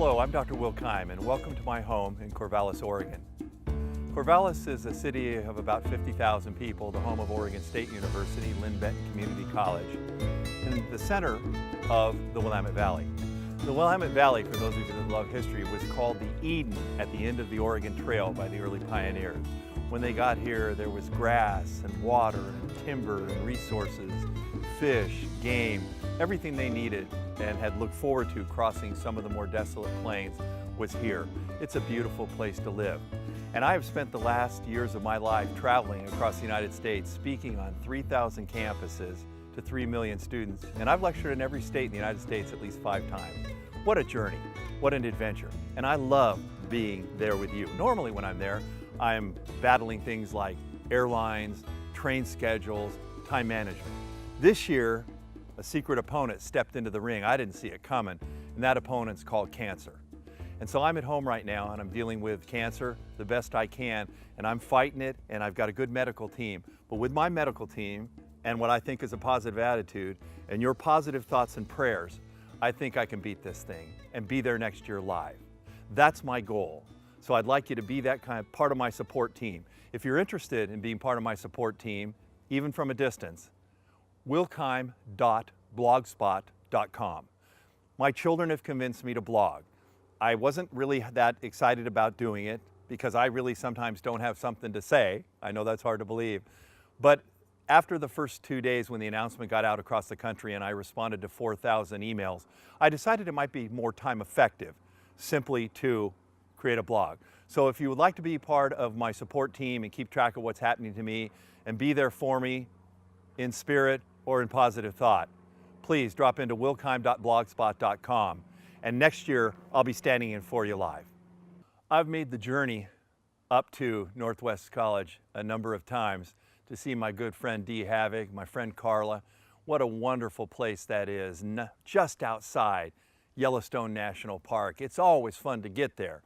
Hello, I'm Dr. Will Keim, and welcome to my home in Corvallis, Oregon. Corvallis is a city of about 50,000 people, the home of Oregon State University, Lynn Benton Community College, in the center of the Willamette Valley. The Willamette Valley, for those of you that love history, was called the Eden at the end of the Oregon Trail by the early pioneers. When they got here, there was grass and water and timber and resources, fish, game, everything they needed and had looked forward to crossing some of the more desolate plains was here. It's a beautiful place to live. And I have spent the last years of my life traveling across the United States, speaking on 3,000 campuses to 3 million students. And I've lectured in every state in the United States at least 5 times. What a journey, what an adventure. And I love being there with you. Normally when I'm there, I'm battling things like airlines, train schedules, time management. This year, a secret opponent stepped into the ring. I didn't see it coming, and that opponent's called cancer. And so I'm at home right now and I'm dealing with cancer the best I can, and I'm fighting it, and I've got a good medical team. But with my medical team and what I think is a positive attitude and your positive thoughts and prayers, I think I can beat this thing and be there next year live. That's my goal. So I'd like you to be that kind of part of my support team. If you're interested in being part of my support team, even from a distance, willkeim.blogspot.com. My children have convinced me to blog. I wasn't really that excited about doing it because I really sometimes don't have something to say. I know that's hard to believe. But after the first 2 days when the announcement got out across the country and I responded to 4,000 emails, I decided it might be more time effective simply to create a blog. So if you would like to be part of my support team and keep track of what's happening to me and be there for me in spirit or in positive thought, please drop into willkeim.blogspot.com. And next year, I'll be standing in for you live. I've made the journey up to Northwest College a number of times to see my good friend Dee Havoc, my friend Carla. What a wonderful place that is, just outside Yellowstone National Park. It's always fun to get there.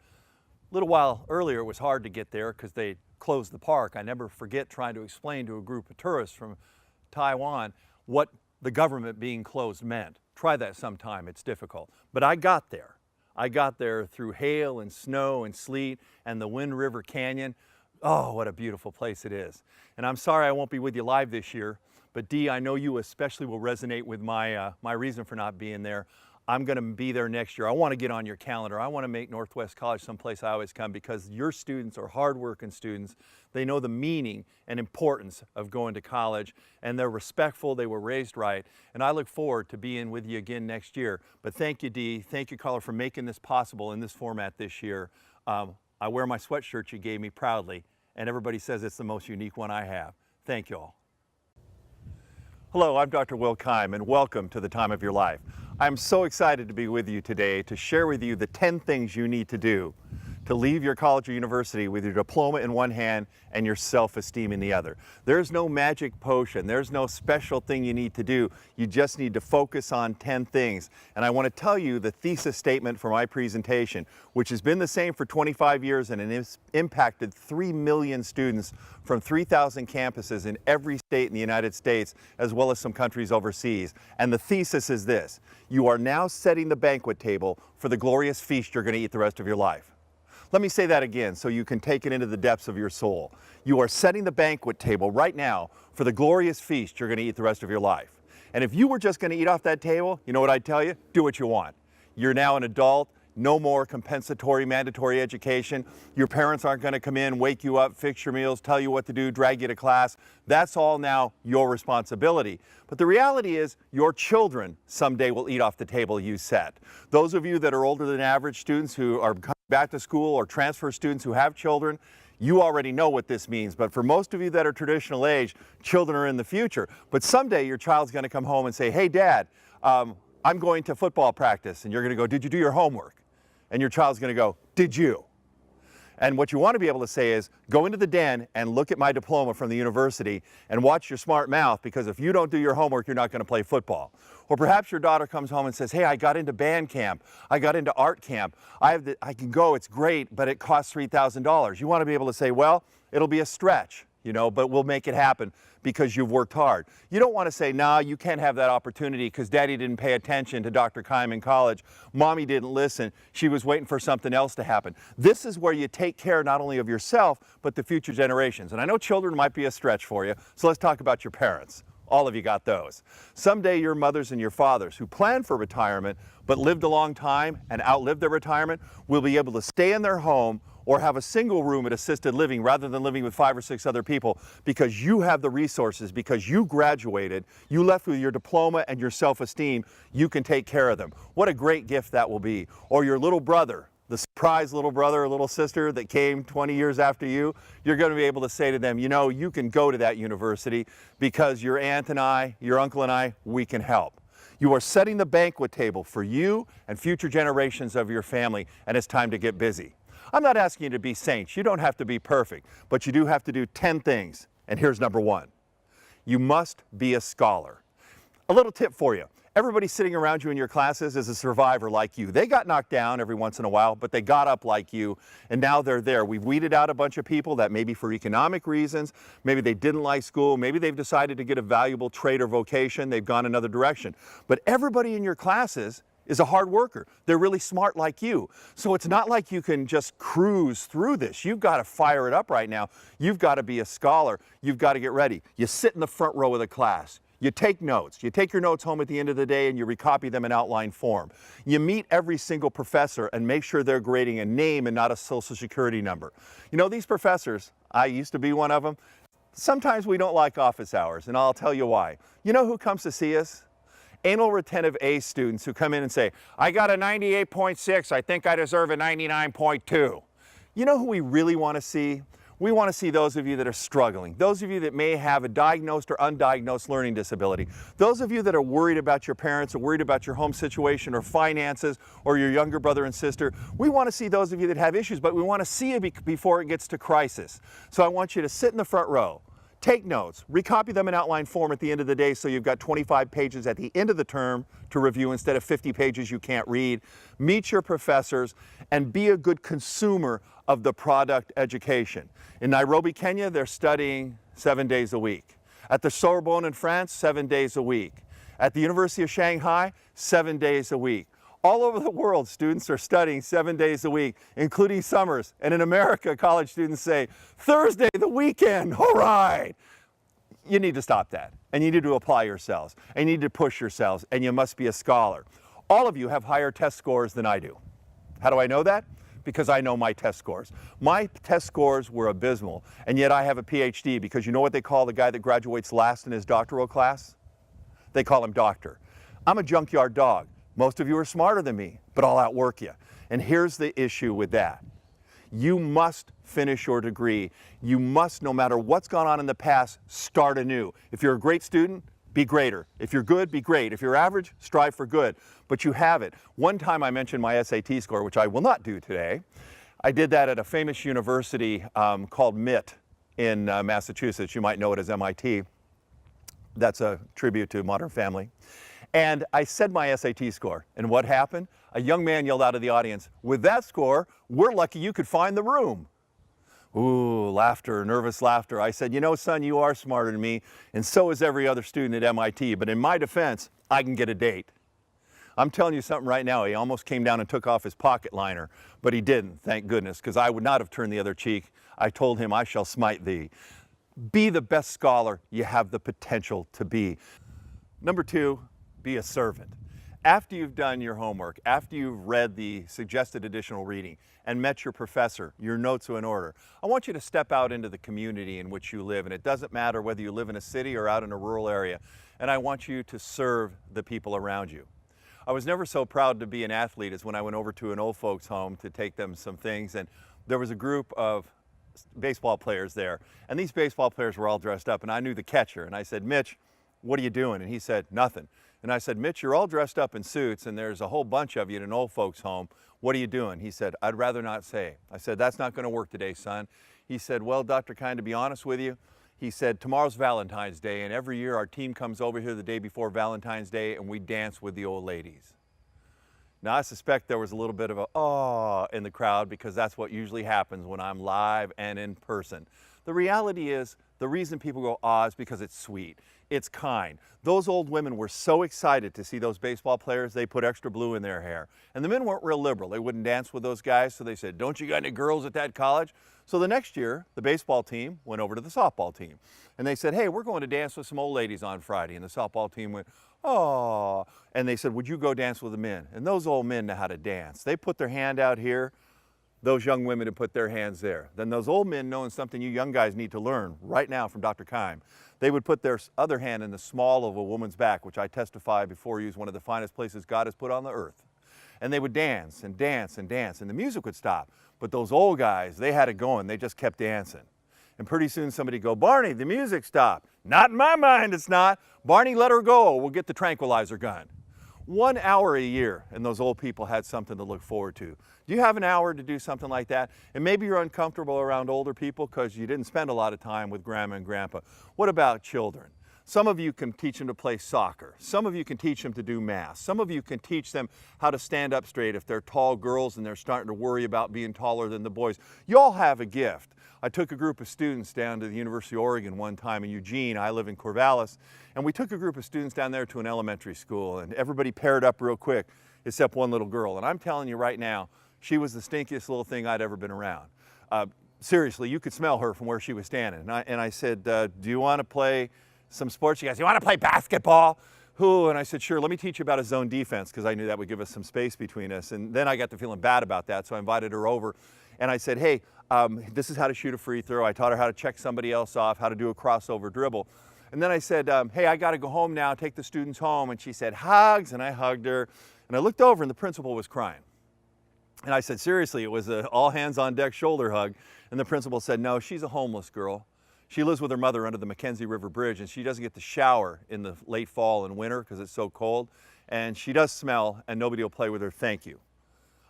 A little while earlier, it was hard to get there because they closed the park. I never forget trying to explain to a group of tourists from Taiwan what the government being closed meant. Try that sometime, it's difficult. But I got there. I got there through hail and snow and sleet and the Wind River Canyon. Oh, what a beautiful place it is. And I'm sorry I won't be with you live this year, but Dee, I know you especially will resonate with my reason for not being there. I'm going to be there next year. I want to get on your calendar. I want to make Northwest College someplace I always come because your students are hardworking students. They know the meaning and importance of going to college, and they're respectful. They were raised right, and I look forward to being with you again next year. But thank you, Dee. Thank you, Carla, for making this possible in this format this year. I wear my sweatshirt you gave me proudly, and everybody says it's the most unique one I have. Thank you all. Hello, I'm Dr. Will Keim, and welcome to the time of your life. I'm so excited to be with you today to share with you the 10 things you need to do to leave your college or university with your diploma in one hand and your self-esteem in the other. There's no magic potion. There's no special thing you need to do. You just need to focus on 10 things. And I want to tell you the thesis statement for my presentation, which has been the same for 25 years and has impacted 3 million students from 3,000 campuses in every state in the United States, as well as some countries overseas. And the thesis is this: you are now setting the banquet table for the glorious feast you're going to eat the rest of your life. Let me say that again so you can take it into the depths of your soul. You are setting the banquet table right now for the glorious feast you're going to eat the rest of your life. And if you were just going to eat off that table, you know what I'd tell you? Do what you want. You're now an adult. No more compensatory, mandatory education. Your parents aren't going to come in, wake you up, fix your meals, tell you what to do, drag you to class. That's all now your responsibility. But the reality is your children someday will eat off the table you set. Those of you that are older than average students who are coming back to school or transfer students who have children, you already know what this means. But for most of you that are traditional age, children are in the future. But someday your child's going to come home and say, "Hey, Dad, I'm going to football practice." And you're going to go, "Did you do your homework?" And your child's going to go, "Did you?" And what you want to be able to say is, go into the den and look at my diploma from the university and watch your smart mouth, because if you don't do your homework, you're not going to play football. Or perhaps your daughter comes home and says, "Hey, I got into band camp. I got into art camp. I can go, it's great, but it costs $3,000. You want to be able to say, "Well, it'll be a stretch. but we'll make it happen because you've worked hard. You don't want to say, no, you can't have that opportunity because Daddy didn't pay attention to Dr. Keim in college. Mommy didn't listen. She was waiting for something else to happen. This is where you take care not only of yourself, but the future generations. And I know children might be a stretch for you, so let's talk about your parents. All of you got those. Someday your mothers and your fathers who planned for retirement but lived a long time and outlived their retirement will be able to stay in their home or have a single room at assisted living rather than living with 5 or 6 other people because you have the resources, because you graduated, you left with your diploma and your self-esteem, you can take care of them. What a great gift that will be. Or your little brother, the surprise little brother or little sister that came 20 years after you, you're going to be able to say to them, you can go to that university because your aunt and I, your uncle and I, we can help. You are setting the banquet table for you and future generations of your family, and it's time to get busy. I'm not asking you to be saints. You don't have to be perfect, but you do have to do 10 things. And here's number 1. You must be a scholar. A little tip for you. Everybody sitting around you in your classes is a survivor like you. They got knocked down every once in a while, but they got up like you, and now they're there. We've weeded out a bunch of people that maybe for economic reasons, maybe they didn't like school, maybe they've decided to get a valuable trade or vocation, they've gone another direction. But everybody in your classes is a hard worker. They're really smart like you. So it's not like you can just cruise through this. You've got to fire it up right now. You've got to be a scholar. You've got to get ready. You sit in the front row of the class. You take notes. You take your notes home at the end of the day and you recopy them in outline form. You meet every single professor and make sure they're grading a name and not a social security number. These professors, I used to be one of them, sometimes we don't like office hours, and I'll tell you why. You know who comes to see us? Anal retentive A students who come in and say, I got a 98.6, I think I deserve a 99.2. You know who we really want to see? We want to see those of you that are struggling, those of you that may have a diagnosed or undiagnosed learning disability, those of you that are worried about your parents or worried about your home situation or finances or your younger brother and sister. We want to see those of you that have issues, but we want to see it before it gets to crisis. So I want you to sit in the front row. Take notes, recopy them in outline form at the end of the day so you've got 25 pages at the end of the term to review instead of 50 pages you can't read. Meet your professors and be a good consumer of the product education. In Nairobi, Kenya, they're studying 7 days a week. At the Sorbonne in France, 7 days a week. At the University of Shanghai, 7 days a week. All over the world, students are studying 7 days a week, including summers. And in America, college students say, Thursday, the weekend, all right. You need to stop that. And you need to apply yourselves. And you need to push yourselves. And you must be a scholar. All of you have higher test scores than I do. How do I know that? Because I know my test scores. My test scores were abysmal, and yet I have a PhD because you know what they call the guy that graduates last in his doctoral class? They call him doctor. I'm a junkyard dog. Most of you are smarter than me, but I'll outwork you. And here's the issue with that. You must finish your degree. You must, no matter what's gone on in the past, start anew. If you're a great student, be greater. If you're good, be great. If you're average, strive for good. But you have it. One time I mentioned my SAT score, which I will not do today. I did that at a famous university called MIT in Massachusetts. You might know it as MIT. That's a tribute to Modern Family. And I said my SAT score. And what happened? A young man yelled out of the audience, with that score, we're lucky you could find the room. Ooh, laughter, nervous laughter. I said, son, you are smarter than me, and so is every other student at MIT. But in my defense, I can get a date. I'm telling you something right now. He almost came down and took off his pocket liner, but he didn't, thank goodness, because I would not have turned the other cheek. I told him, I shall smite thee. Be the best scholar you have the potential to be. Number 2, be a servant. After you've done your homework, after you've read the suggested additional reading and met your professor, your notes are in order, I want you to step out into the community in which you live. And it doesn't matter whether you live in a city or out in a rural area. And I want you to serve the people around you. I was never so proud to be an athlete as when I went over to an old folks home to take them some things. And there was a group of baseball players there. And these baseball players were all dressed up. And I knew the catcher. And I said, Mitch, what are you doing? And he said, nothing. And I said, Mitch, you're all dressed up in suits and there's a whole bunch of you in an old folks home. What are you doing? He said, I'd rather not say. I said, that's not going to work today, son. He said, well, Dr. Keim, to be honest with you, he said, tomorrow's Valentine's Day, and every year our team comes over here the day before Valentine's Day and we dance with the old ladies. Now, I suspect there was a little bit of a, oh, in the crowd because that's what usually happens when I'm live and in person. The reality is, the reason people go, is because it's sweet. It's kind. Those old women were so excited to see those baseball players, they put extra blue in their hair. And the men weren't real liberal. They wouldn't dance with those guys, so they said, don't you got any girls at that college? So the next year, the baseball team went over to the softball team. And they said, hey, we're going to dance with some old ladies on Friday. And the softball team went, oh. And they said, would you go dance with the men? And those old men know how to dance. They put their hand out here. Those young women would put their hands there. Then those old men, knowing something you young guys need to learn right now from Dr. Keim, they would put their other hand in the small of a woman's back, which I testify before you is one of the finest places God has put on the earth. And they would dance and dance and dance, and the music would stop. But those old guys, they had it going. They just kept dancing. And pretty soon somebody go, Barney, the music stopped. Not in my mind, it's not. Barney, let her go. We'll get the tranquilizer gun. 1 hour a year, and those old people had something to look forward to. Do you have an hour to do something like that? And maybe you're uncomfortable around older people because you didn't spend a lot of time with grandma and grandpa. What about children? Some of you can teach them to play soccer. Some of you can teach them to do math. Some of you can teach them how to stand up straight if they're tall girls and they're starting to worry about being taller than the boys. You all have a gift. I took a group of students down to the University of Oregon one time in Eugene. I live in Corvallis. And we took a group of students down there to an elementary school, and everybody paired up real quick except one little girl. And I'm telling you right now, she was the stinkiest little thing I'd ever been around. Seriously, you could smell her from where she was standing. And I said, do you want to play some sports? She goes, you want to play basketball? Who? And I said, sure, let me teach you about a zone defense, because I knew that would give us some space between us. And then I got to feeling bad about that, so I invited her over. And I said, hey, this is how to shoot a free throw. I taught her how to check somebody else off, how to do a crossover dribble. And then I said, hey, I got to go home now, take the students home. And she said, hugs, and I hugged her. And I looked over, and the principal was crying. And I said, seriously, it was an all-hands-on-deck shoulder hug. And the principal said, no, she's a homeless girl. She lives with her mother under the Mackenzie River Bridge, and she doesn't get to shower in the late fall and winter because it's so cold. And she does smell, and nobody will play with her. Thank you.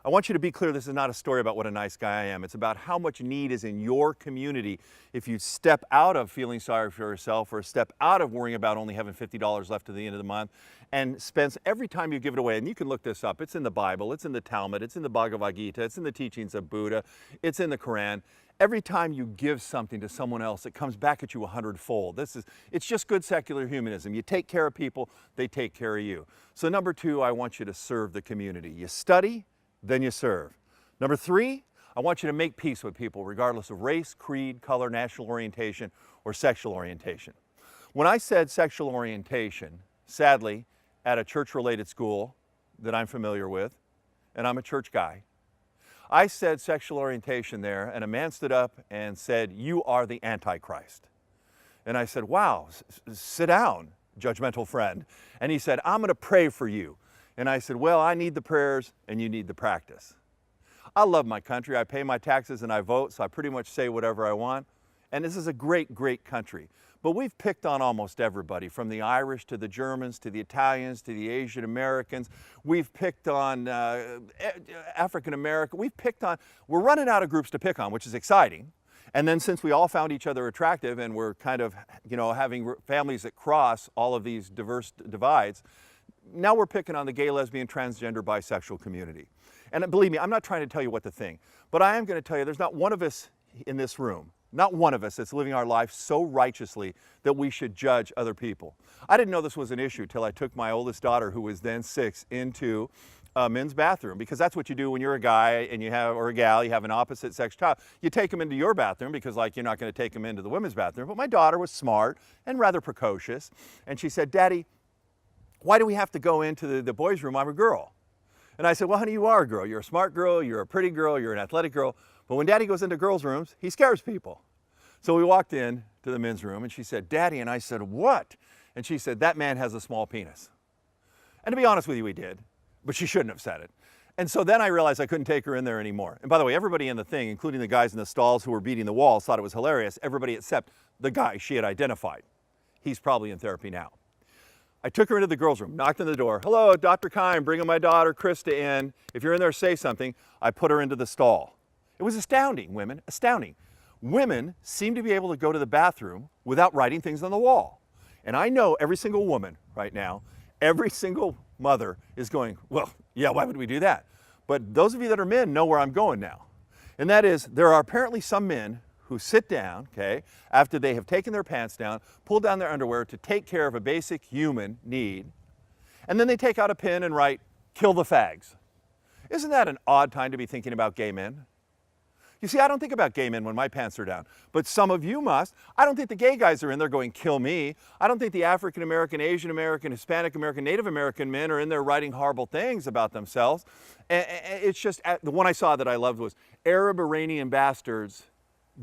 I want you to be clear, this is not a story about what a nice guy I am. It's about how much need is in your community if you step out of feeling sorry for yourself or step out of worrying about only having $50 left at the end of the month and spends every time you give it away. And you can look this up. It's in the Bible. It's in the Talmud. It's in the Bhagavad Gita. It's in the teachings of Buddha. It's in the Quran. Every time you give something to someone else, it comes back at you 100-fold. It's just good secular humanism. You take care of people, they take care of you. So number 2, I want you to serve the community. You study, then you serve. Number 3, I want you to make peace with people regardless of race, creed, color, national orientation, or sexual orientation. When I said sexual orientation, sadly, at a church-related school that I'm familiar with, and I'm a church guy, I said sexual orientation there, and a man stood up and said, you are the Antichrist. And I said, wow, sit down, judgmental friend. And he said, I'm going to pray for you. And I said, well, I need the prayers and you need the practice. I love my country. I pay my taxes and I vote, so I pretty much say whatever I want. And this is a great, great country. But we've picked on almost everybody, from the Irish to the Germans to the Italians to the Asian Americans. We've picked on African American. We're running out of groups to pick on, which is exciting. And then since we all found each other attractive and we're kind of, having families that cross all of these diverse divides, now we're picking on the gay, lesbian, transgender, bisexual community. And believe me, I'm not trying to tell you what to think, but I am going to tell you there's not one of us in this room, not one of us that's living our life so righteously that we should judge other people. I didn't know this was an issue till I took my oldest daughter, who was then 6, into a men's bathroom, because that's what you do when you're a guy and or a gal, you have an opposite sex child. You take them into your bathroom because you're not going to take them into the women's bathroom. But my daughter was smart and rather precocious, and she said, Daddy, why do we have to go into the boys' room? I'm a girl. And I said, well, honey, you are a girl. You're a smart girl, you're a pretty girl, you're an athletic girl. But when Daddy goes into girls' rooms, he scares people. So we walked in to the men's room and she said, Daddy, and I said, what? And she said, that man has a small penis. And to be honest with you, he did, but she shouldn't have said it. And so then I realized I couldn't take her in there anymore. And by the way, everybody in the thing, including the guys in the stalls who were beating the walls, thought it was hilarious. Everybody except the guy she had identified. He's probably in therapy now. I took her into the girls' room, knocked on the door. Hello, Dr. Keim, bringing my daughter Krista in. If you're in there, say something. I put her into the stall. It was astounding, women, astounding. Women seem to be able to go to the bathroom without writing things on the wall. And I know every single woman right now, every single mother is going, well, yeah, why would we do that? But those of you that are men know where I'm going now. And that is, there are apparently some men who sit down, okay, after they have taken their pants down, pull down their underwear to take care of a basic human need, and then they take out a pen and write, "Kill the fags." Isn't that an odd time to be thinking about gay men? You see, I don't think about gay men when my pants are down, but some of you must. I don't think the gay guys are in there going, "Kill me." I don't think the African American, Asian American, Hispanic American, Native American men are in there writing horrible things about themselves. And it's just, the one I saw that I loved was "Arab Iranian bastards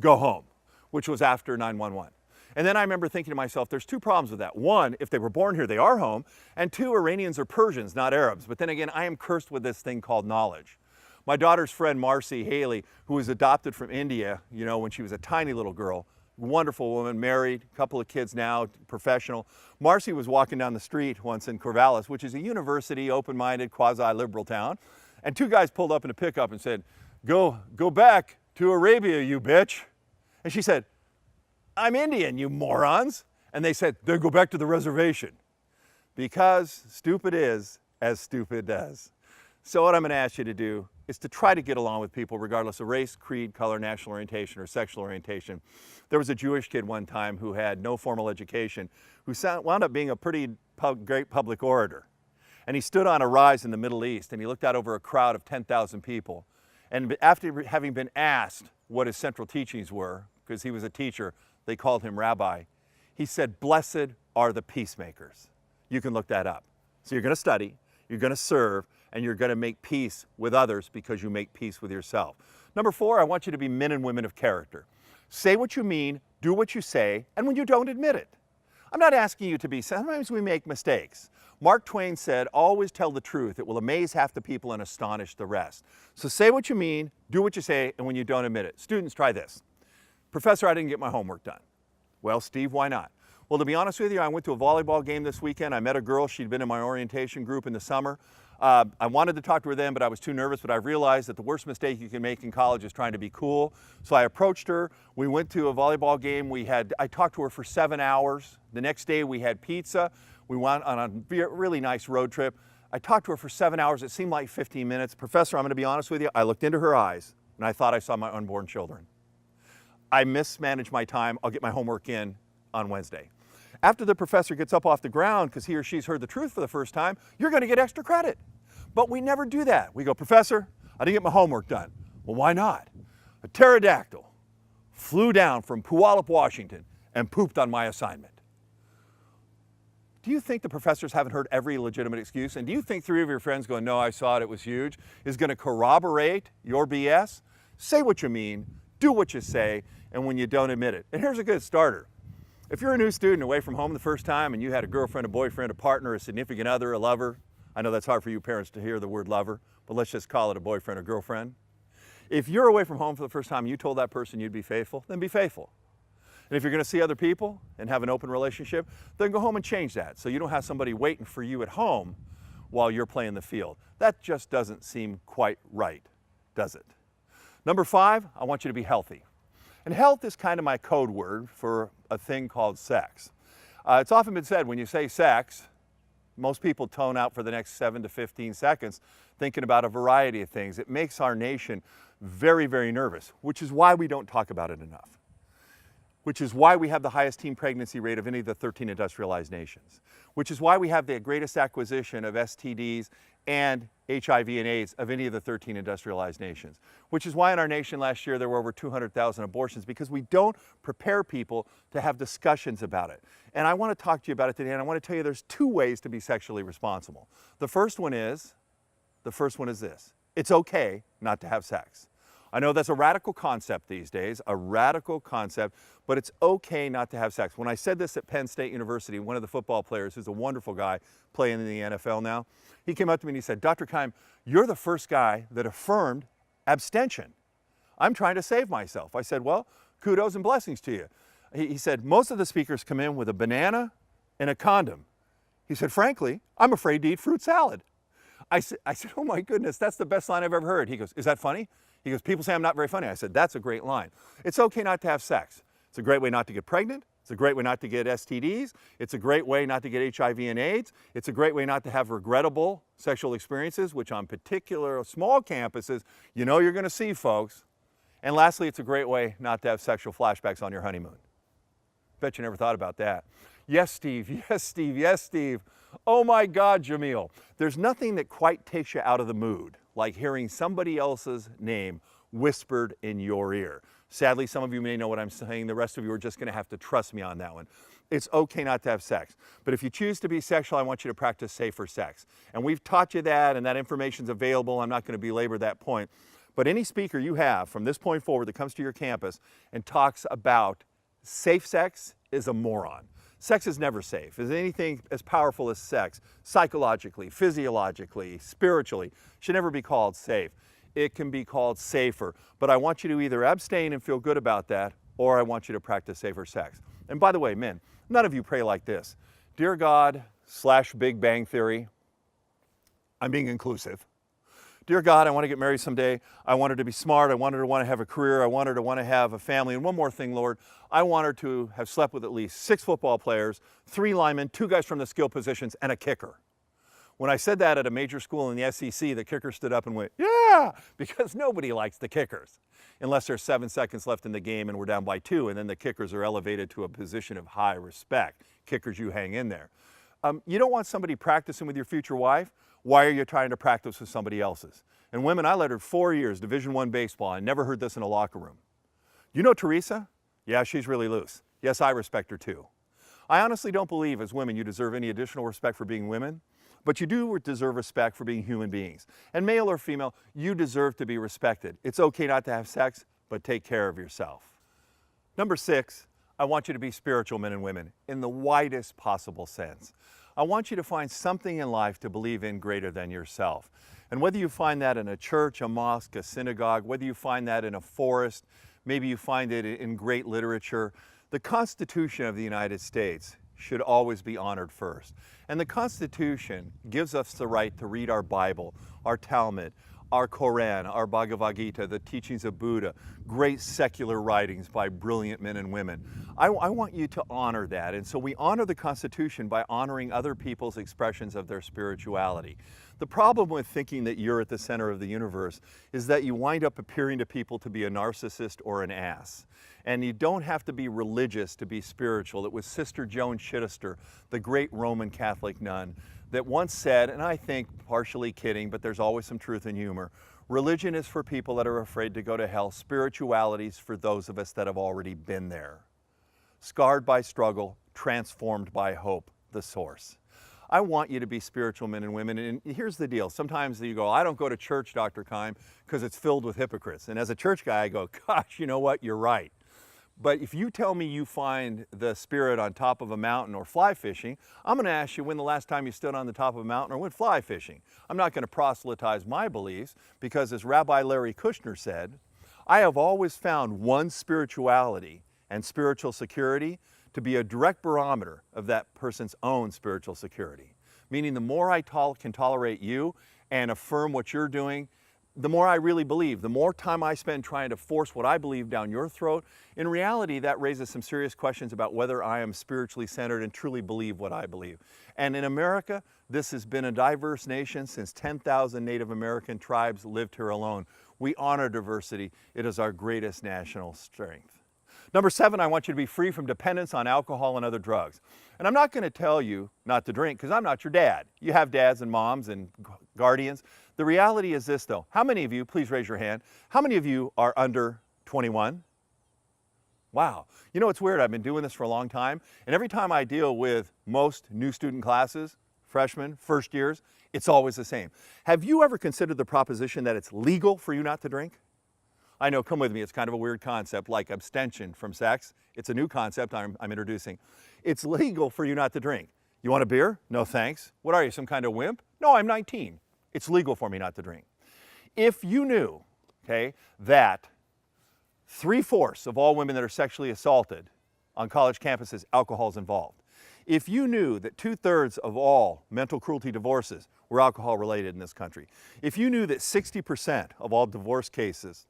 go home," which was after 9/11. And then I remember thinking to myself, there's two problems with that. One, if they were born here, they are home. And two, Iranians are Persians, not Arabs. But then again, I am cursed with this thing called knowledge. My daughter's friend, Marcy Haley, who was adopted from India, you know, when she was a tiny little girl, wonderful woman, married, couple of kids now, professional. Marcy was walking down the street once in Corvallis, which is a university, open-minded, quasi-liberal town. And two guys pulled up in a pickup and said, go back to Arabia, you bitch. And she said, "I'm Indian, you morons." And they said, "Then go back to the reservation." Because stupid is as stupid does. So what I'm going to ask you to do is to try to get along with people regardless of race, creed, color, national orientation, or sexual orientation. There was a Jewish kid one time who had no formal education who wound up being a pretty great public orator. And he stood on a rise in the Middle East and he looked out over a crowd of 10,000 people. And after having been asked what his central teachings were, because he was a teacher, they called him rabbi, he said, "Blessed are the peacemakers." You can look that up. So you're going to study, you're going to serve, and you're going to make peace with others because you make peace with yourself. Number 4, I want you to be men and women of character. Say what you mean, do what you say, and when you don't, admit it. I'm not asking you to be, sometimes we make mistakes. Mark Twain said, "Always tell the truth. It will amaze half the people and astonish the rest." So say what you mean, do what you say, and when you don't, admit it. Students, try this. "Professor, I didn't get my homework done." Well, Steve, why not? Well, to be honest with you, I went to a volleyball game this weekend. I met a girl. She'd been in my orientation group in the summer. I wanted to talk to her then, but I was too nervous. But I realized that the worst mistake you can make in college is trying to be cool. So I approached her. We went to a volleyball game. I talked to her for 7 hours. The next day we had pizza. We went on a really nice road trip. I talked to her for 7 hours. It seemed like 15 minutes. Professor, I'm going to be honest with you. I looked into her eyes and I thought I saw my unborn children. I mismanaged my time. I'll get my homework in on Wednesday. After the professor gets up off the ground because he or she's heard the truth for the first time, you're going to get extra credit. But we never do that. We go, "Professor, I didn't get my homework done." Well, why not? "A pterodactyl flew down from Puyallup, Washington and pooped on my assignment." Do you think the professors haven't heard every legitimate excuse? And do you think 3 of your friends going, "No, I saw it, it was huge," is going to corroborate your BS? Say what you mean, do what you say, and when you don't, admit it. And here's a good starter. If you're a new student away from home the first time and you had a girlfriend, a boyfriend, a partner, a significant other, a lover, I know that's hard for you parents to hear the word lover, but let's just call it a boyfriend or girlfriend. If you're away from home for the first time and you told that person you'd be faithful, then be faithful. And if you're going to see other people and have an open relationship, then go home and change that so you don't have somebody waiting for you at home while you're playing the field. That just doesn't seem quite right, does it? Number 5, I want you to be healthy. And health is kind of my code word for a thing called sex. It's often been said when you say sex, most people tone out for the next 7 to 15 seconds thinking about a variety of things. It makes our nation very, very nervous, which is why we don't talk about it enough. Which is why we have the highest teen pregnancy rate of any of the 13 industrialized nations. Which is why we have the greatest acquisition of STDs and HIV and AIDS of any of the 13 industrialized nations. Which is why in our nation last year there were over 200,000 abortions, because we don't prepare people to have discussions about it. And I want to talk to you about it today, and I want to tell you there's 2 ways to be sexually responsible. The first one is this: it's okay not to have sex. I know that's a radical concept these days, a radical concept, but it's okay not to have sex. When I said this at Penn State University, one of the football players, who's a wonderful guy playing in the NFL now, he came up to me and he said, "Dr. Keim, you're the first guy that affirmed abstention. I'm trying to save myself." I said, "Well, kudos and blessings to you." He said, "Most of the speakers come in with a banana and a condom." He said, "Frankly, I'm afraid to eat fruit salad." I said, "Oh my goodness, that's the best line I've ever heard." He goes, "Is that funny?" He goes, "People say I'm not very funny." I said, "That's a great line. It's okay not to have sex. It's a great way not to get pregnant. It's a great way not to get STDs. It's a great way not to get HIV and AIDS. It's a great way not to have regrettable sexual experiences, which on particular small campuses, you know you're going to see, folks. And lastly, it's a great way not to have sexual flashbacks on your honeymoon. Bet you never thought about that. Yes, Steve, yes, Steve, yes, Steve. Oh my God, Jamil. There's nothing that quite takes you out of the mood like hearing somebody else's name whispered in your ear. Sadly, some of you may know what I'm saying. The rest of you are just going to have to trust me on that one. It's okay not to have sex. But if you choose to be sexual, I want you to practice safer sex. And we've taught you that, and that information's available. I'm not going to belabor that point. But any speaker you have from this point forward that comes to your campus and talks about safe sex is a moron. Sex is never safe. Is anything as powerful as sex, psychologically, physiologically, spiritually, should never be called safe. It can be called safer. But I want you to either abstain and feel good about that, or I want you to practice safer sex. And by the way, men, none of you pray like this. Dear God / Big Bang Theory, I'm being inclusive. Dear God, I want to get married someday. I want her to be smart. I want her to want to have a career. I want her to want to have a family. And one more thing, Lord, I want her to have slept with at least 6 football players, 3 linemen, 2 guys from the skill positions, and a kicker. When I said that at a major school in the SEC, the kicker stood up and went, yeah, because nobody likes the kickers. Unless there's 7 seconds left in the game and we're down by 2, and then the kickers are elevated to a position of high respect. Kickers, you hang in there. You don't want somebody practicing with your future wife. Why are you trying to practice with somebody else's? And women, I lettered 4 years, Division I baseball. I never heard this in a locker room. You know Teresa? Yeah, she's really loose. Yes, I respect her too. I honestly don't believe as women you deserve any additional respect for being women, but you do deserve respect for being human beings. And male or female, you deserve to be respected. It's okay not to have sex, but take care of yourself. Number 6, I want you to be spiritual men and women in the widest possible sense. I want you to find something in life to believe in greater than yourself. And whether you find that in a church, a mosque, a synagogue, whether you find that in a forest, maybe you find it in great literature, the Constitution of the United States should always be honored first. And the Constitution gives us the right to read our Bible, our Talmud, our Koran, our Bhagavad Gita, the teachings of Buddha, great secular writings by brilliant men and women. I want you to honor that. And so we honor the Constitution by honoring other people's expressions of their spirituality. The problem with thinking that you're at the center of the universe is that you wind up appearing to people to be a narcissist or an ass. And you don't have to be religious to be spiritual. It was Sister Joan Chittister, the great Roman Catholic nun, that once said, and I think partially kidding, but there's always some truth in humor, religion is for people that are afraid to go to hell. Spirituality is for those of us that have already been there. Scarred by struggle, transformed by hope, the source. I want you to be spiritual men and women. And here's the deal. Sometimes you go, I don't go to church, Dr. Keim, because it's filled with hypocrites. And as a church guy, I go, gosh, you know what? You're right. But if you tell me you find the Spirit on top of a mountain or fly fishing, I'm going to ask you when the last time you stood on the top of a mountain or went fly fishing. I'm not going to proselytize my beliefs because, as Rabbi Larry Kushner said, I have always found one spirituality and spiritual security to be a direct barometer of that person's own spiritual security. Meaning the more I can tolerate you and affirm what you're doing, the more I really believe, the more time I spend trying to force what I believe down your throat, in reality that raises some serious questions about whether I am spiritually centered and truly believe what I believe. And in America, this has been a diverse nation since 10,000 Native American tribes lived here alone. We honor diversity. It is our greatest national strength. Number 7, I want you to be free from dependence on alcohol and other drugs. And I'm not going to tell you not to drink because I'm not your dad. You have dads and moms and guardians. The reality is this though. How many of you, please raise your hand, how many of you are under 21? Wow. You know, it's weird. I've been doing this for a long time. And every time I deal with most new student classes, freshmen, first years, it's always the same. Have you ever considered the proposition that it's legal for you not to drink? I know, come with me, it's kind of a weird concept, like abstention from sex. It's a new concept I'm introducing. It's legal for you not to drink. You want a beer? No thanks. What are you, some kind of wimp? No, I'm 19. It's legal for me not to drink. If you knew, okay, that 3/4 of all women that are sexually assaulted on college campuses, alcohol is involved. If you knew that 2/3 of all mental cruelty divorces were alcohol related in this country, if you knew that 60% of all divorce cases,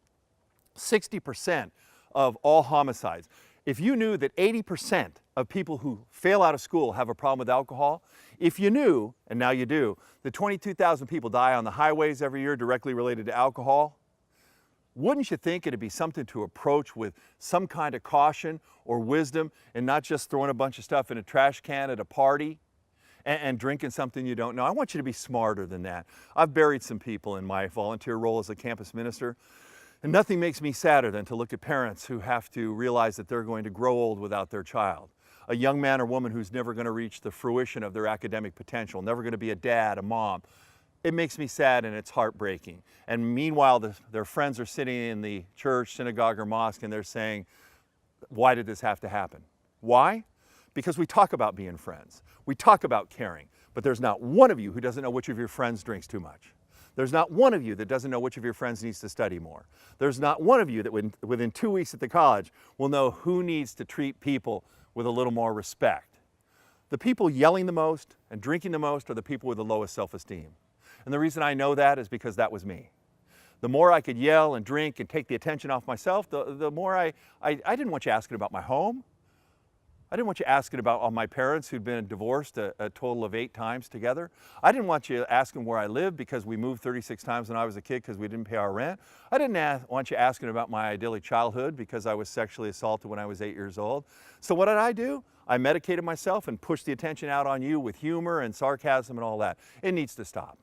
60% of all homicides, if you knew that 80% of people who fail out of school have a problem with alcohol, if you knew, and now you do, that 22,000 people die on the highways every year directly related to alcohol, Wouldn't you think it'd be something to approach with some kind of caution or wisdom and not just throwing a bunch of stuff in a trash can at a party and drinking something you don't know? I want you to be smarter than that. I've buried some people in my volunteer role as a campus minister, and nothing makes me sadder than to look at parents who have to realize that they're going to grow old without their child. A young man or woman who's never going to reach the fruition of their academic potential, never going to be a dad, a mom. It makes me sad and it's heartbreaking. And meanwhile, their friends are sitting in the church, synagogue, or mosque, and they're saying, why did this have to happen? Why? Because we talk about being friends. We talk about caring. But there's not one of you who doesn't know which of your friends drinks too much. There's not one of you that doesn't know which of your friends needs to study more. There's not one of you that within 2 weeks at the college will know who needs to treat people with a little more respect. The people yelling the most and drinking the most are the people with the lowest self-esteem. And the reason I know that is because that was me. The more I could yell and drink and take the attention off myself, the more I didn't want you asking about my home. I didn't want you asking about all my parents who'd been divorced a total of 8 times together. I didn't want you asking where I lived because we moved 36 times when I was a kid because we didn't pay our rent. I didn't want you asking about my idyllic childhood because I was sexually assaulted when I was 8 years old. So what did I do? I medicated myself and pushed the attention out on you with humor and sarcasm and all that. It needs to stop.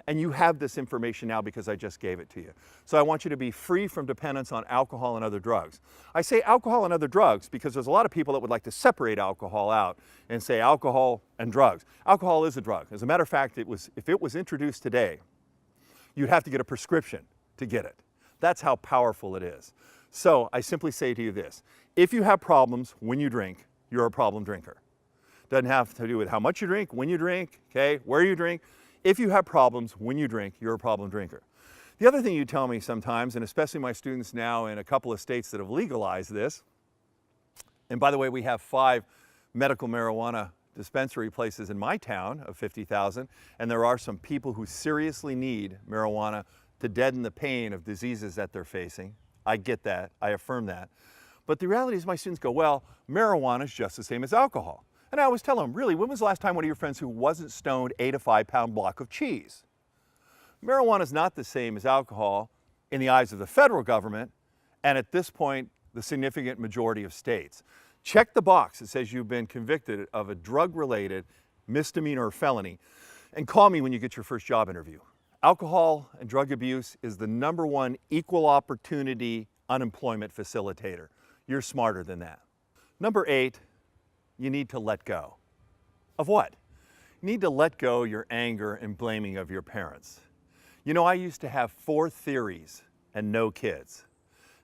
And you have this information now because I just gave it to you. So I want you to be free from dependence on alcohol and other drugs. I say alcohol and other drugs because there's a lot of people that would like to separate alcohol out and say alcohol and drugs. Alcohol is a drug. As a matter of fact, if it was introduced today, you'd have to get a prescription to get it. That's how powerful it is. So I simply say to you this: if you have problems when you drink, you're a problem drinker. Doesn't have to do with how much you drink, when you drink, okay, where you drink. If you have problems when you drink, you're a problem drinker. The other thing you tell me sometimes, and especially my students now in a couple of states that have legalized this, and by the way, we have 5 medical marijuana dispensary places in my town of 50,000, and there are some people who seriously need marijuana to deaden the pain of diseases that they're facing. I get that, I affirm that. But the reality is my students go, well, marijuana is just the same as alcohol. And I always tell them, really, when was the last time one of your friends who wasn't stoned ate a 5-pound block of cheese? Marijuana is not the same as alcohol in the eyes of the federal government, and at this point, the significant majority of states. Check the box that says you've been convicted of a drug-related misdemeanor or felony, and call me when you get your first job interview. Alcohol and drug abuse is the #1 equal opportunity unemployment facilitator. You're smarter than that. Number 8, you need to let go. Of what? You need to let go your anger and blaming of your parents. You know, I used to have 4 theories and no kids.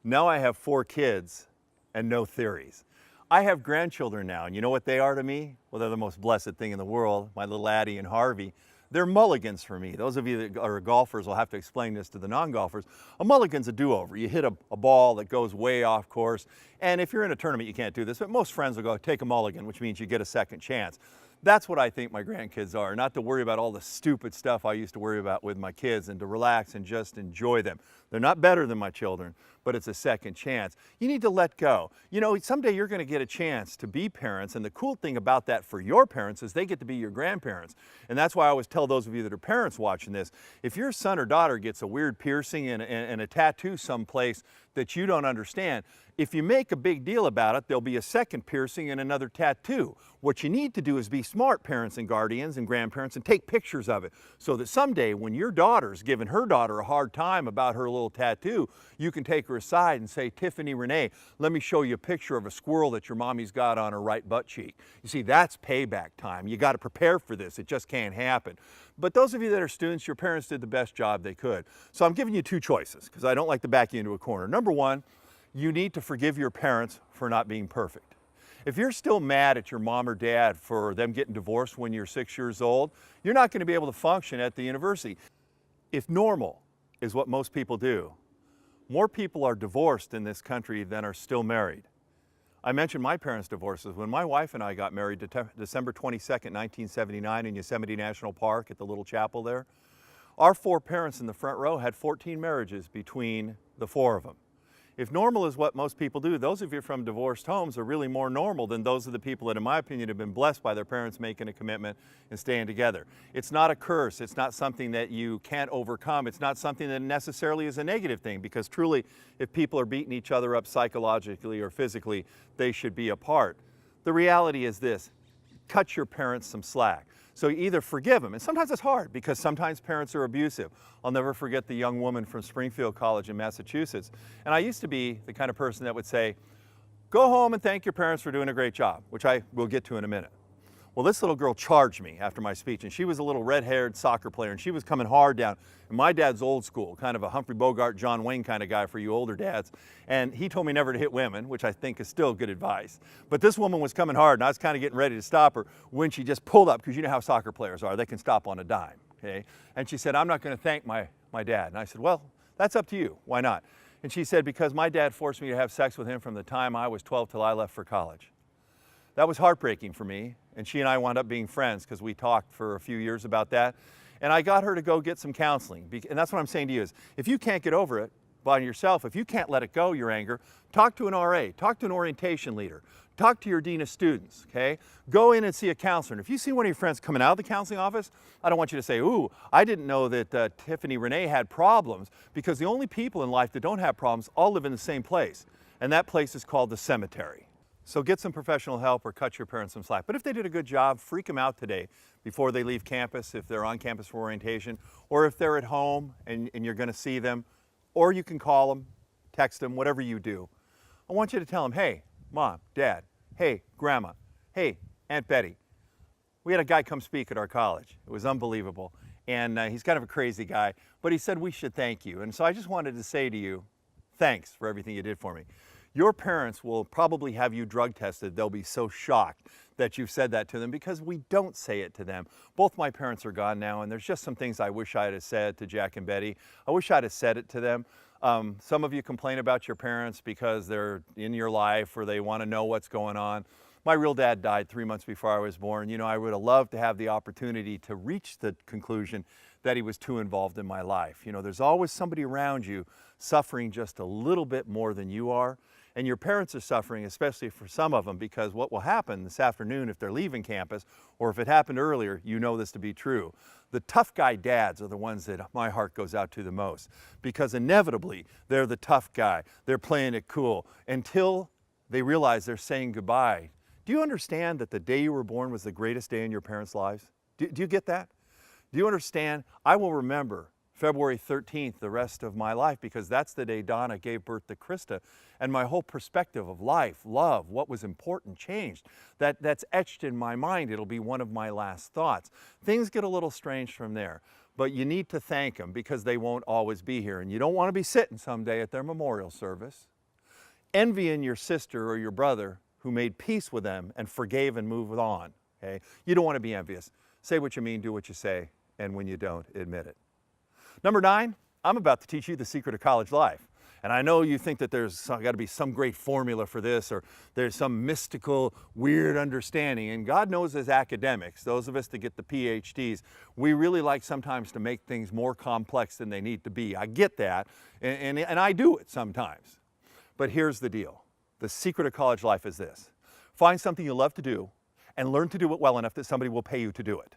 Now I have 4 kids and no theories. I have grandchildren now, and you know what they are to me? Well, they're the most blessed thing in the world, my little Addie and Harvey. They're mulligans for me. Those of you that are golfers will have to explain this to the non-golfers. A mulligan's a do-over. You hit a ball that goes way off course, and if you're in a tournament, you can't do this, but most friends will go, take a mulligan, which means you get a second chance. That's what I think my grandkids are, not to worry about all the stupid stuff I used to worry about with my kids, and to relax and just enjoy them. They're not better than my children, but it's a second chance. You need to let go. You know, someday you're going to get a chance to be parents, and the cool thing about that for your parents is they get to be your grandparents. And that's why I always tell those of you that are parents watching this, if your son or daughter gets a weird piercing and a tattoo someplace that you don't understand, if you make a big deal about it, there'll be a second piercing and another tattoo. What you need to do is be smart parents and guardians and grandparents and take pictures of it so that someday when your daughter's giving her daughter a hard time about her little tattoo, you can take her aside and say, Tiffany Renee, let me show you a picture of a squirrel that your mommy's got on her right butt cheek. You see, that's payback time. You got to prepare for this. It just can't happen. But those of you that are students, your parents did the best job they could. So I'm giving you 2 choices because I don't like to back you into a corner. Number 1, you need to forgive your parents for not being perfect. If you're still mad at your mom or dad for them getting divorced when you're 6 years old, you're not going to be able to function at the university. If normal is what most people do, more people are divorced in this country than are still married. I mentioned my parents' divorces. When my wife and I got married December 22nd, 1979 in Yosemite National Park at the little chapel there, our 4 parents in the front row had 14 marriages between the 4 of them. If normal is what most people do, those of you from divorced homes are really more normal than those of the people that, in my opinion, have been blessed by their parents making a commitment and staying together. It's not a curse. It's not something that you can't overcome. It's not something that necessarily is a negative thing, because truly, if people are beating each other up psychologically or physically, they should be apart. The reality is this: cut your parents some slack. So you either forgive them, and sometimes it's hard because sometimes parents are abusive. I'll never forget the young woman from Springfield College in Massachusetts. And I used to be the kind of person that would say, go home and thank your parents for doing a great job, which I will get to in a minute. Well, this little girl charged me after my speech, and she was a little red-haired soccer player, and she was coming hard down. And my dad's old school, kind of a Humphrey Bogart, John Wayne kind of guy for you older dads. And he told me never to hit women, which I think is still good advice. But this woman was coming hard, and I was kind of getting ready to stop her when she just pulled up, because you know how soccer players are. They can stop on a dime, okay? And she said, I'm not going to thank my dad. And I said, well, that's up to you. Why not? And she said, because my dad forced me to have sex with him from the time I was 12 till I left for college. That was heartbreaking for me, and she and I wound up being friends because we talked for a few years about that. And I got her to go get some counseling. And that's what I'm saying to you is, if you can't get over it by yourself, if you can't let it go, your anger, talk to an RA, talk to an orientation leader, talk to your dean of students, okay? Go in and see a counselor. And if you see one of your friends coming out of the counseling office, I don't want you to say, ooh, I didn't know that Tiffany Renee had problems, because the only people in life that don't have problems all live in the same place. And that place is called the cemetery. So get some professional help or cut your parents some slack. But if they did a good job, freak them out today before they leave campus, if they're on campus for orientation, or if they're at home and you're going to see them, or you can call them, text them, whatever you do. I want you to tell them, hey, Mom, Dad, hey, Grandma, hey, Aunt Betty. We had a guy come speak at our college. It was unbelievable. And he's kind of a crazy guy, but he said we should thank you. And so I just wanted to say to you, thanks for everything you did for me. Your parents will probably have you drug tested. They'll be so shocked that you've said that to them, because we don't say it to them. Both my parents are gone now, and there's just some things I wish I'd have said to Jack and Betty. I wish I'd have said it to them. Some of you complain about your parents because they're in your life or they want to know what's going on. My real dad died 3 months before I was born. You know, I would have loved to have the opportunity to reach the conclusion that he was too involved in my life. You know, there's always somebody around you suffering just a little bit more than you are. And your parents are suffering, especially for some of them, because what will happen this afternoon if they're leaving campus, or if it happened earlier, you know this to be true. The tough guy dads are the ones that my heart goes out to the most, because inevitably they're the tough guy. They're playing it cool until they realize they're saying goodbye. Do you understand that the day you were born was the greatest day in your parents' lives? Do you get that? Do you understand? I will remember February 13th the rest of my life, because that's the day Donna gave birth to Krista, and my whole perspective of life, love, what was important changed. That's etched in my mind. It'll be one of my last thoughts. Things get a little strange from there, but you need to thank them, because they won't always be here, and you don't want to be sitting someday at their memorial service envying your sister or your brother who made peace with them and forgave and moved on, okay? You don't want to be envious. Say what you mean, do what you say, and when you don't, admit it. Number 9, I'm about to teach you the secret of college life. And I know you think that there's got to be some great formula for this, or there's some mystical, weird understanding. And God knows, as academics, those of us that get the PhDs, we really like sometimes to make things more complex than they need to be. I get that, and I do it sometimes. But here's the deal. The secret of college life is this. Find something you love to do and learn to do it well enough that somebody will pay you to do it.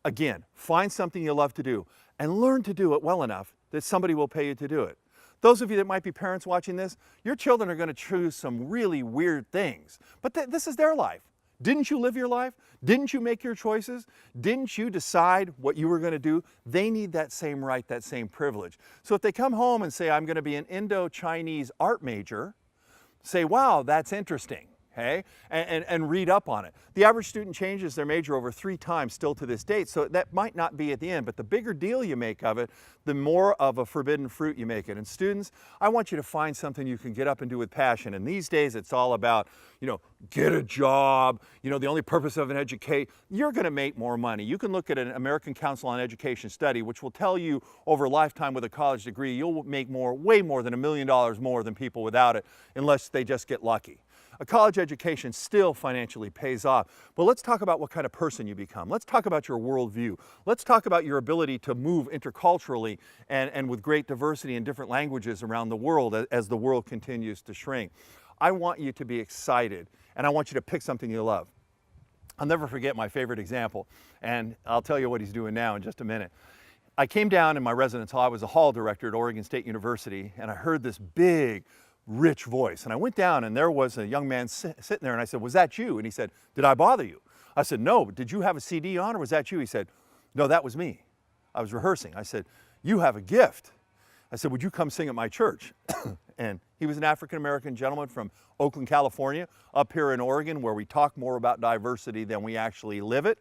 Again, find something you love to do and learn to do it well enough that somebody will pay you to do it. Those of you that might be parents watching this, your children are going to choose some really weird things, but this is their life. Didn't you live your life? Didn't you make your choices? Didn't you decide what you were going to do? They need that same right, that same privilege. So if they come home and say, I'm going to be an Indo-Chinese art major, say, wow, that's interesting. Okay? And read up on it. The average student changes their major over 3 times still to this date, so that might not be at the end, but the bigger deal you make of it, the more of a forbidden fruit you make it. And students, I want you to find something you can get up and do with passion. And these days it's all about, you know, get a job, you know, the only purpose of an education, you're going to make more money. You can look at an American Council on Education study, which will tell you over a lifetime with a college degree, you'll make more, way more than $1 million more than people without it, unless they just get lucky. A college education still financially pays off. But let's talk about what kind of person you become. Let's talk about your worldview. Let's talk about your ability to move interculturally and with great diversity in different languages around the world as the world continues to shrink. I want you to be excited, and I want you to pick something you love. I'll never forget my favorite example, and I'll tell you what he's doing now in just a minute. I came down in my residence hall. I was a hall director at Oregon State University, and I heard this big, rich voice. And I went down, and there was a young man sitting there, and I said, "Was that you?" And he said, "Did I bother you?" I said, "No, but did you have a CD on, or was that you?" He said, "No, that was me. I was rehearsing." I said, "You have a gift." I said, "Would you come sing at my church?" And he was an African-American gentleman from Oakland, California, up here in Oregon, where we talk more about diversity than we actually live it.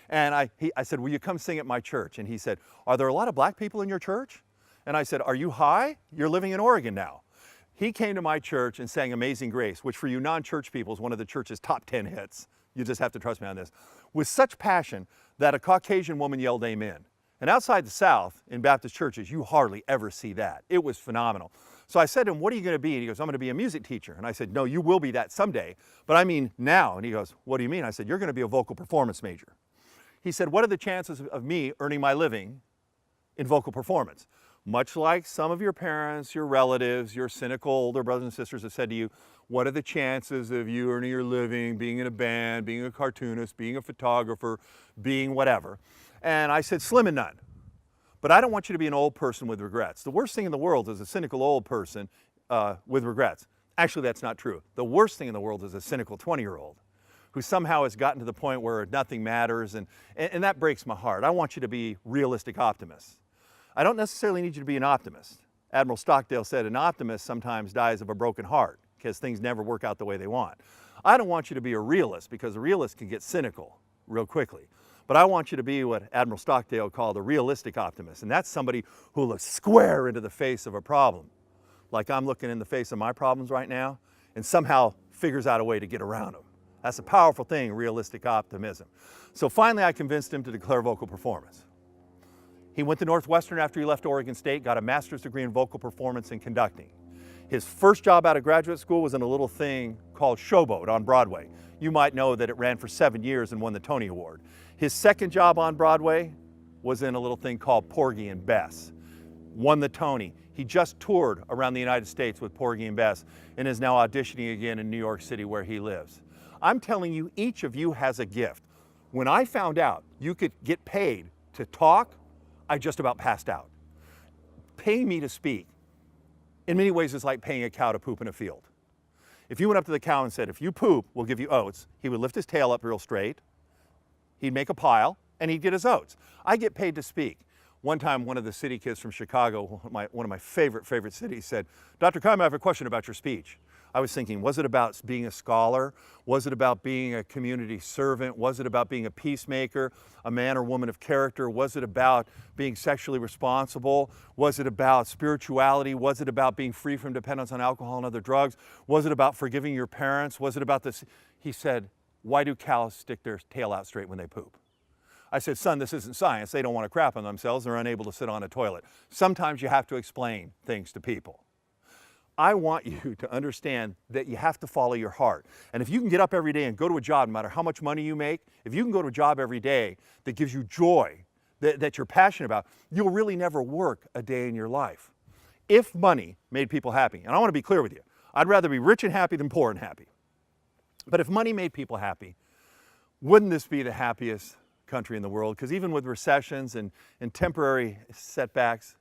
And I said, "Will you come sing at my church?" And he said, "Are there a lot of black people in your church?" And I said, "Are you high? You're living in Oregon now." He came to my church and sang Amazing Grace, which for you non-church people is one of the church's top 10 hits. You just have to trust me on this. With such passion that a Caucasian woman yelled amen. And outside the South, in Baptist churches, you hardly ever see that. It was phenomenal. So I said to him, "What are you going to be?" And he goes, "I'm going to be a music teacher." And I said, "No, you will be that someday, but I mean now." And he goes, "What do you mean?" I said, "You're going to be a vocal performance major." He said, "What are the chances of me earning my living in vocal performance?" Much like some of your parents, your relatives, your cynical older brothers and sisters have said to you, "What are the chances of you earning your living, being in a band, being a cartoonist, being a photographer, being whatever?" And I said, "Slim and none." But I don't want you to be an old person with regrets. The worst thing in the world is a cynical old person with regrets. Actually, that's not true. The worst thing in the world is a cynical 20-year-old who somehow has gotten to the point where nothing matters, and that breaks my heart. I want you to be realistic optimists. I don't necessarily need you to be an optimist. Admiral Stockdale said an optimist sometimes dies of a broken heart because things never work out the way they want. I don't want you to be a realist because a realist can get cynical real quickly. But I want you to be what Admiral Stockdale called a realistic optimist, and that's somebody who looks square into the face of a problem, like I'm looking in the face of my problems right now, and somehow figures out a way to get around them. That's a powerful thing, realistic optimism. So finally I convinced him to declare vocal performance. He went to Northwestern after he left Oregon State, got a master's degree in vocal performance and conducting. His first job out of graduate school was in a little thing called Showboat on Broadway. You might know that it ran for 7 years and won the Tony Award. His second job on Broadway was in a little thing called Porgy and Bess. Won the Tony. He just toured around the United States with Porgy and Bess and is now auditioning again in New York City where he lives. I'm telling you, each of you has a gift. When I found out you could get paid to talk, I just about passed out. Paying me to speak, in many ways, is like paying a cow to poop in a field. If you went up to the cow and said, "If you poop, we'll give you oats," he would lift his tail up real straight, he'd make a pile, and he'd get his oats. I get paid to speak. One time, one of the city kids from Chicago, one of my favorite cities, said, "Dr. Keim, I have a question about your speech." I was thinking, was it about being a scholar? Was it about being a community servant? Was it about being a peacemaker, a man or woman of character? Was it about being sexually responsible? Was it about spirituality? Was it about being free from dependence on alcohol and other drugs? Was it about forgiving your parents? Was it about this? He said, "Why do cows stick their tail out straight when they poop?" I said, "Son, this isn't science. They don't want to crap on themselves. They're unable to sit on a toilet." Sometimes you have to explain things to people. I want you to understand that you have to follow your heart. And if you can get up every day and go to a job, no matter how much money you make, if you can go to a job every day that gives you joy, that you're passionate about, you'll really never work a day in your life. If money made people happy, and I want to be clear with you, I'd rather be rich and happy than poor and happy. But if money made people happy, wouldn't this be the happiest country in the world? Because even with recessions and temporary setbacks,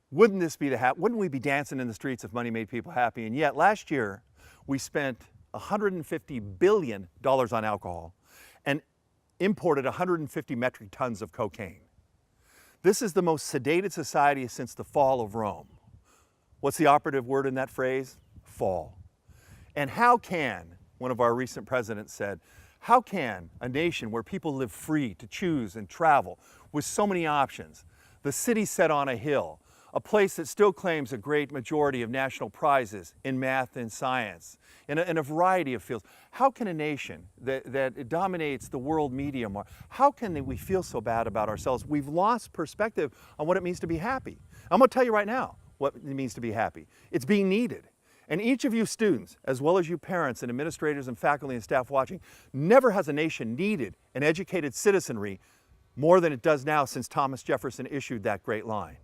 wouldn't we be dancing in the streets if money made people happy? And yet last year we spent $150 billion on alcohol and imported 150 metric tons of cocaine. This is the most sedated society since the fall of Rome. What's the operative word in that phrase? Fall. And how can, one of our recent presidents said, how can a nation where people live free to choose and travel with so many options, the city set on a hill, a place that still claims a great majority of national prizes in math and science, in a variety of fields. How can a nation that dominates the world media, how can we feel so bad about ourselves? We've lost perspective on what it means to be happy. I'm going to tell you right now what it means to be happy. It's being needed. And each of you students, as well as you parents and administrators and faculty and staff watching, never has a nation needed an educated citizenry more than it does now since Thomas Jefferson issued that great line.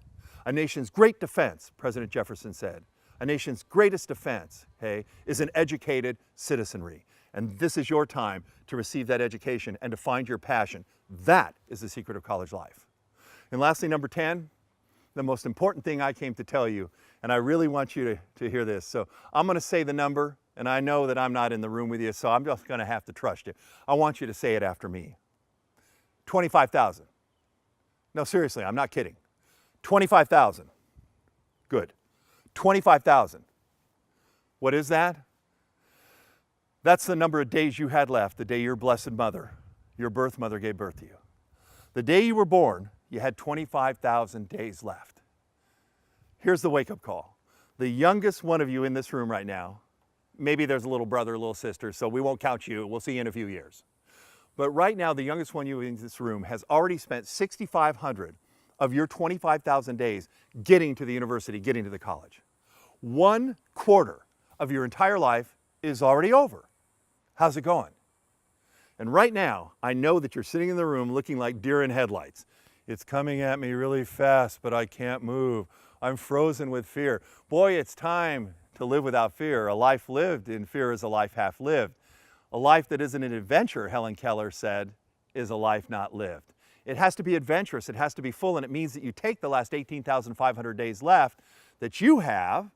A nation's great defense, President Jefferson said, a nation's greatest defense, hey, is an educated citizenry. And this is your time to receive that education and to find your passion. That is the secret of college life. And lastly, number 10, the most important thing I came to tell you, and I really want you to hear this. So I'm going to say the number, and I know that I'm not in the room with you, so I'm just going to have to trust you. I want you to say it after me. 25,000. No, seriously, I'm not kidding. 25,000. Good. 25,000. What is that? That's the number of days you had left the day your blessed mother, your birth mother, gave birth to you. The day you were born, you had 25,000 days left. Here's the wake-up call. The youngest one of you in this room right now, maybe there's a little brother, a little sister, so we won't count you. We'll see you in a few years. But right now, the youngest one of you in this room has already spent 6,500 of your 25,000 days getting to the university, getting to the college. 1/4 of your entire life is already over. How's it going? And right now, I know that you're sitting in the room looking like deer in headlights. It's coming at me really fast, but I can't move. I'm frozen with fear. Boy, it's time to live without fear. A life lived in fear is a life half lived. A life that isn't an adventure, Helen Keller said, is a life not lived. It has to be adventurous, it has to be full, and it means that you take the last 18,500 days left that you have,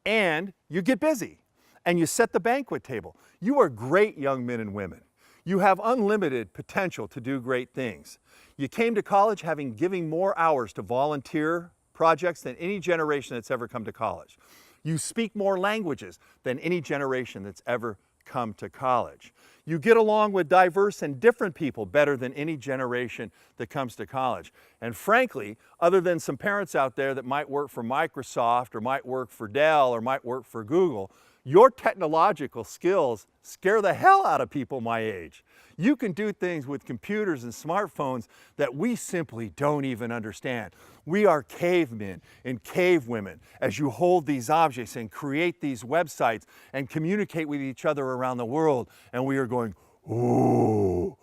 and you get busy, and you set the banquet table. You are great young men and women. You have unlimited potential to do great things. You came to college giving more hours to volunteer projects than any generation that's ever come to college. You speak more languages than any generation that's ever come to college. You get along with diverse and different people better than any generation that comes to college. And frankly, other than some parents out there that might work for Microsoft or might work for Dell or might work for Google, your technological skills scare the hell out of people my age. You can do things with computers and smartphones that we simply don't even understand. We are cavemen and cavewomen as you hold these objects and create these websites and communicate with each other around the world. And we are going, ooh,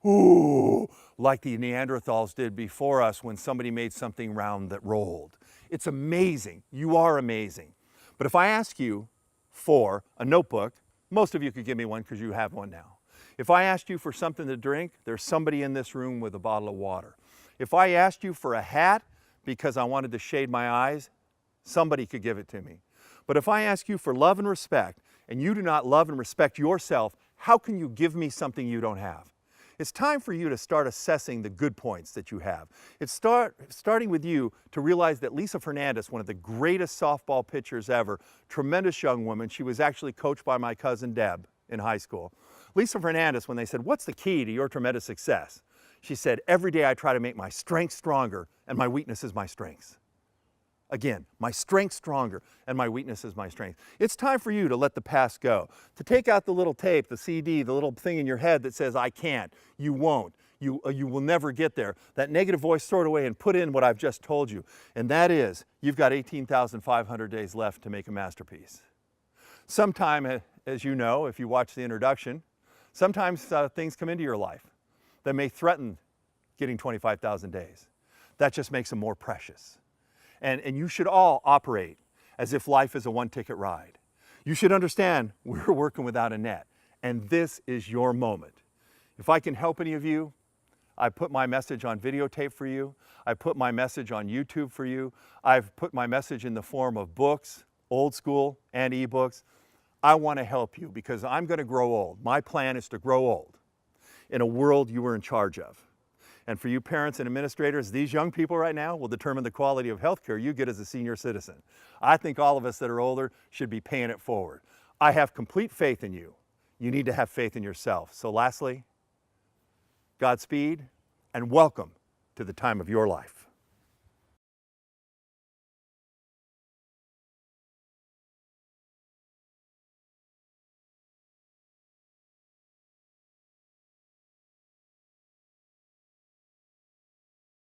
ooh, like the Neanderthals did before us when somebody made something round that rolled. It's amazing. You are amazing. But if I ask you for a notebook, most of you could give me one because you have one now. If I asked you for something to drink, there's somebody in this room with a bottle of water. If I asked you for a hat because I wanted to shade my eyes, somebody could give it to me. But if I ask you for love and respect, and you do not love and respect yourself, how can you give me something you don't have? It's time for you to start assessing the good points that you have. It's starting with you to realize that Lisa Fernandez, one of the greatest softball pitchers ever, tremendous young woman, she was actually coached by my cousin Deb in high school. Lisa Fernandez, when they said, what's the key to your tremendous success? She said, every day I try to make my strengths stronger and my weaknesses my strengths. Again, my strength stronger and my weakness is my strength. It's time for you to let the past go, to take out the little tape, the CD, the little thing in your head that says, I can't, you won't, you will never get there. That negative voice, throw it away and put in what I've just told you. And that is, you've got 18,500 days left to make a masterpiece. Sometime, as you know, if you watch the introduction, sometimes things come into your life that may threaten getting 25,000 days. That just makes them more precious. And you should all operate as if life is a one-ticket ride. You should understand we're working without a net, and this is your moment. If I can help any of you, I put my message on videotape for you. I put my message on YouTube for you. I've put my message in the form of books, old school and ebooks. I want to help you because I'm going to grow old. My plan is to grow old in a world you were in charge of. And for you parents and administrators, these young people right now will determine the quality of health care you get as a senior citizen. I think all of us that are older should be paying it forward. I have complete faith in you. You need to have faith in yourself. So lastly, Godspeed and welcome to the time of your life.